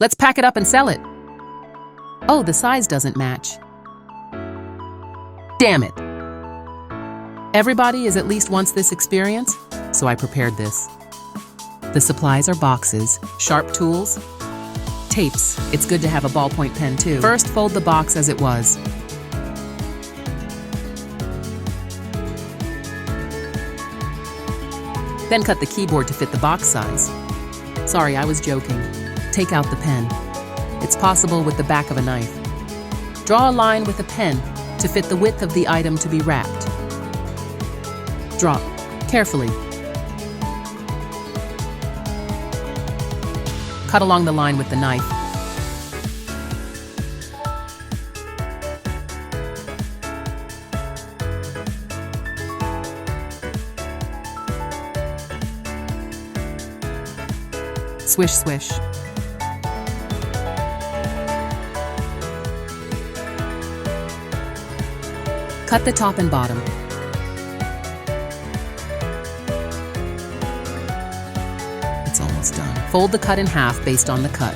Let's pack it up and sell it. Oh, the size doesn't match. Damn it. Everybody is at least wants this experience, so I prepared this. The supplies are boxes, sharp tools, tapes. It's good to have a ballpoint pen too. First, fold the box as it was. Then cut the keyboard to fit the box size. Sorry, I was joking. Take out the pen. It's possible with the back of a knife. Draw a line with a pen to fit the width of the item to be wrapped. Drop carefully. Cut along the line with the knife. Swish, swish. Cut the top and bottom. It's almost done. Fold the cut in half based on the cut.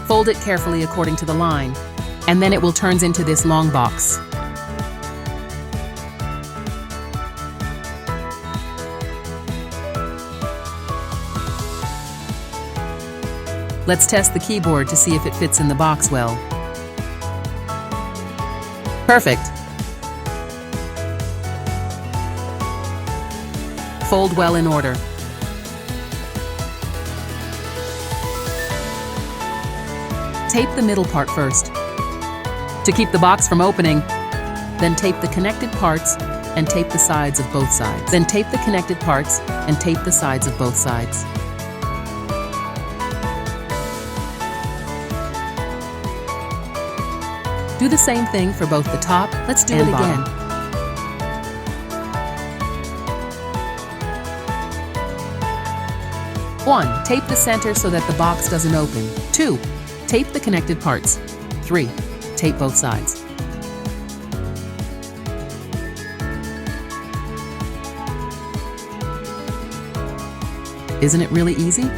Fold it carefully according to the line, and then it will turn into this long box. Let's test the keyboard to see if it fits in the box well. Perfect. Fold well in order. Tape the middle part first to keep the box from opening. Then tape the connected parts and tape the sides of both sides. Then tape the connected parts and tape the sides of both sides. Do the same thing for both the top Let's do it again. 1. Tape the center so that the box doesn't open. 2. Tape the connected parts. 3. Tape both sides. Isn't it really easy?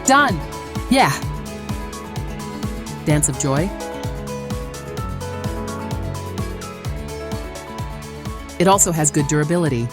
Done! Yeah! Dance of joy? It also has good durability.